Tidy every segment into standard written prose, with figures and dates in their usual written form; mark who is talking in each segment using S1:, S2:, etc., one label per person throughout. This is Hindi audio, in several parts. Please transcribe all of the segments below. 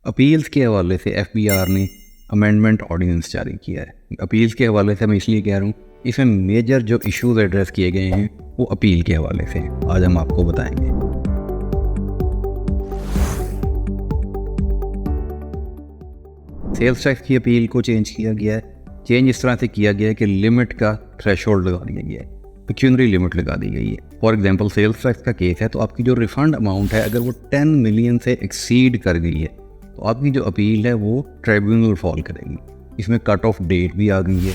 S1: अपील्स के हवाले से एफबीआर ने अमेंडमेंट ऑर्डिनेंस जारी किया है। अपील्स के हवाले से मैं इसलिए कह रहा हूँ, इसमें मेजर जो इश्यूज एड्रेस किए गए हैं वो अपील के हवाले से हैं। आज हम आपको बताएंगे। सेल्स टैक्स की अपील को चेंज किया गया है। चेंज इस तरह से किया गया है कि लिमिट का थ्रेशोल्ड लगा दिया गया है, पेक्यूनरी लिमिट लगा दी गई है। फॉर एग्जांपल सेल्स टैक्स का केस है तो आपकी जो रिफंड अमाउंट है अगर वो 10 मिलियन से एक्सीड कर गई है तो आपकी जो अपील है वो ट्रिब्यूनल फॉल करेगी। इसमें कट ऑफ डेट भी आ गई है,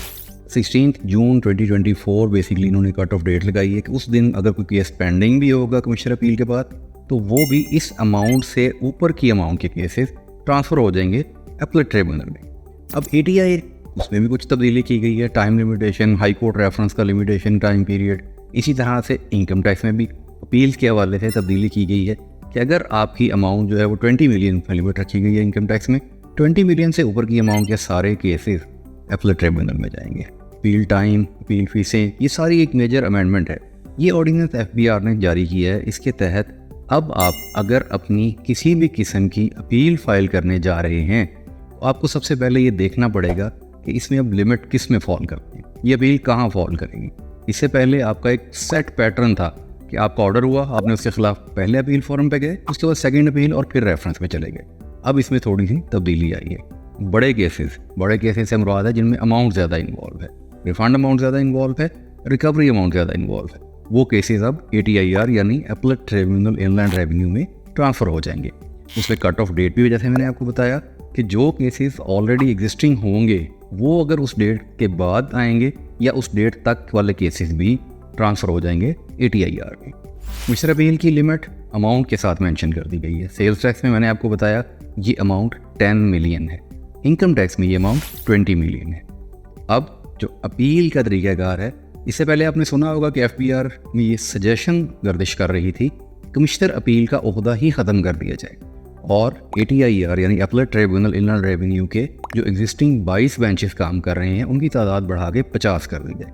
S1: 16 जून 2024 बेसिकली इन्होंने कट ऑफ डेट लगाई है कि उस दिन अगर कोई केस पेंडिंग भी होगा कमिश्नर अपील के बाद तो वो भी इस अमाउंट से ऊपर की अमाउंट के केसेस ट्रांसफ़र हो जाएंगे अपीलेट ट्रिब्यूनल में। अब ATI उसमें भी कुछ तब्दीली की गई है, time limitation, high court reference का लिमिटेशन टाइम पीरियड। इसी तरह से इनकम टैक्स में भी अपील के हवाले से तब्दीली की गई है कि अगर आपकी अमाउंट जो है वो 20 मिलियन पर लिमिट रखी गई है इनकम टैक्स में, 20 मिलियन से ऊपर की अमाउंट के सारे केसेस अपीलेट ट्रिब्यूनल में जाएंगे। अपील टाइम, अपील फीसें, ये सारी एक मेजर अमेंडमेंट है। ये ऑर्डिनेंस FBR ने जारी किया है। इसके तहत अब आप अगर अपनी किसी भी किस्म की अपील फाइल करने जा रहे हैं तो आपको सबसे पहले ये देखना पड़ेगा कि इसमें अब लिमिट किस में फॉल करती है, ये अपील कहाँ फॉल करेगी। इससे पहले आपका एक सेट पैटर्न था कि आपका ऑर्डर हुआ, आपने उसके खिलाफ पहले अपील फॉर्म पे गए, उसके बाद सेकंड अपील और फिर रेफरेंस में चले गए। अब इसमें थोड़ी सी तब्दीली आई है। बड़े केसेस से मुराद है जिनमें अमाउंट ज़्यादा इन्वॉल्व है, रिफंड अमाउंट ज़्यादा इन्वॉल्व है, रिकवरी अमाउंट ज़्यादा इन्वॉल्व है, वो केसेस अब ATIR यानी अपीलेट ट्रिब्यूनल इनलैंड रेवेन्यू में ट्रांसफ़र हो जाएंगे। उसमें कट ऑफ डेट भी जैसे मैंने आपको बताया कि जो केसेस ऑलरेडी एग्जिस्टिंग होंगे वो अगर उस डेट के बाद आएंगे या उस डेट तक वाले केसेस भी ट्रांसफ़र हो जाएंगे ATIR में। कमिश्नर अपील की लिमिट अमाउंट के साथ मेंशन कर दी गई है। सेल्स टैक्स में मैंने आपको बताया ये अमाउंट 10 मिलियन है, इनकम टैक्स में ये अमाउंट 20 मिलियन है। अब जो अपील का तरीक़ाकार है, इससे पहले आपने सुना होगा कि FBR में ये सजेशन गर्दिश कर रही थी कमिश्नर अपील का ओहदा ही ख़त्म कर दिया जाए और ATIR यानी अपीलेट ट्रिब्यूनल इनलैंड रेवेन्यू के जो एग्जिस्टिंग 22 बेंचेस काम कर रहे हैं उनकी तादाद बढ़ा के 50 कर दी जाए।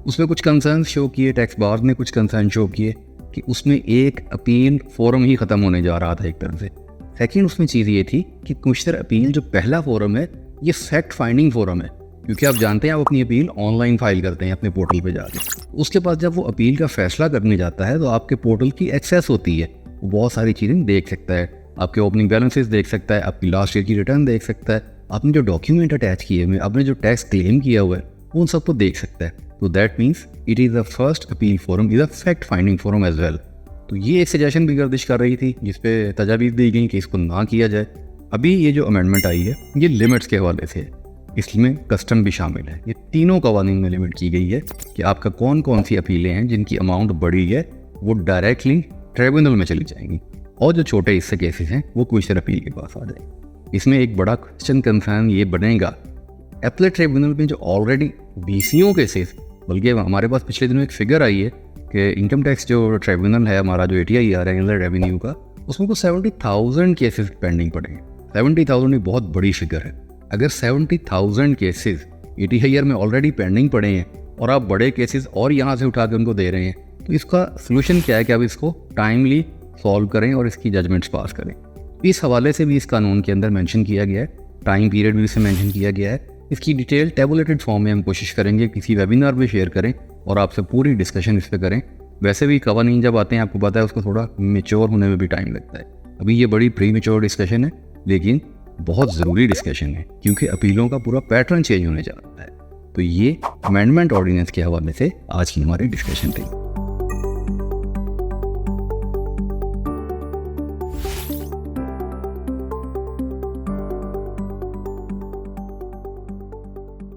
S1: उसमें कुछ कंसर्न शो किए, टैक्स बार ने कुछ कंसर्न शो किए कि उसमें एक अपील फोरम ही ख़त्म होने जा रहा था एक तरह से। सेकेंड उसमें चीज़ ये थी कि कमिश्नर अपील जो पहला फोरम है ये फैक्ट फाइंडिंग फोरम है, क्योंकि आप जानते हैं आप अपनी अपील ऑनलाइन फाइल करते हैं अपने पोर्टल पे जाके। उसके बाद जब वो अपील का फैसला करने जाता है तो आपके पोर्टल की एक्सेस होती है, वो बहुत सारी चीज़ें देख सकता है, आपके ओपनिंग बैलेंसेस देख सकता है, आपकी लास्ट ईयर की रिटर्न देख सकता है, आपने जो डॉक्यूमेंट अटैच किए हुए, आपने जो टैक्स क्लेम किया हुआ है उन सबको देख सकता है। तो that means it is the first appeal forum, is a fact finding forum as well. तो ये एक सजेशन भी गर्दिश कर रही थी जिसपे तजावीज़ दी गई कि इसको ना किया जाए। अभी ये जो अमेंडमेंट आई है ये लिमिट्स के हवाले से है, इसमें कस्टम भी शामिल है। ये तीनों कवानीन में लिमिट की गई है कि आपका कौन कौन सी अपीलें हैं जिनकी अमाउंट बड़ी है वो डायरेक्टली ट्रिब्यूनल में चली जाएंगी और जो छोटे हिस्से केसेस हैं वो कमिश्नर अपील के पास आ जाएंगे। इसमें एक बड़ा क्वेश्चन कंसर्न ये बनेगा अपीलेट ट्रिब्यूनल में जो ऑलरेडी BCO केसेस, बल्कि हमारे पास पिछले दिनों एक फिगर आई है कि इनकम टैक्स जो ट्रिब्यूनल है हमारा जो ATIR है इनलैंड रेवेन्यू का, उसमें को 70,000 केसेस पेंडिंग पड़े हैं। 70,000 भी बहुत बड़ी फिगर है। अगर 70,000 केसेस ATIR में ऑलरेडी पेंडिंग पड़े हैं और आप बड़े केसेस और यहाँ से उठा के उनको दे रहे हैं तो इसका सोल्यूशन क्या है कि आप इसको टाइमली सॉल्व करें और इसकी जजमेंट्स पास करें। इस हवाले से भी इस कानून के अंदर मेंशन किया गया है, टाइम पीरियड भी इसे मेंशन किया गया है। इसकी डिटेल टेबुलेटेड फॉर्म में हम कोशिश करेंगे किसी वेबिनार में शेयर करें और आपसे पूरी डिस्कशन इस पर करें। वैसे भी कवानीन जब आते हैं आपको पता है उसको थोड़ा मेच्योर होने में भी टाइम लगता है। अभी ये बड़ी प्री मेच्योर डिस्कशन है लेकिन बहुत ज़रूरी डिस्कशन है क्योंकि अपीलों का पूरा पैटर्न चेंज होने जा रहा है। तो ये अमेंडमेंट ऑर्डिनेंस के हवाले से आज की हमारी डिस्कशन थी।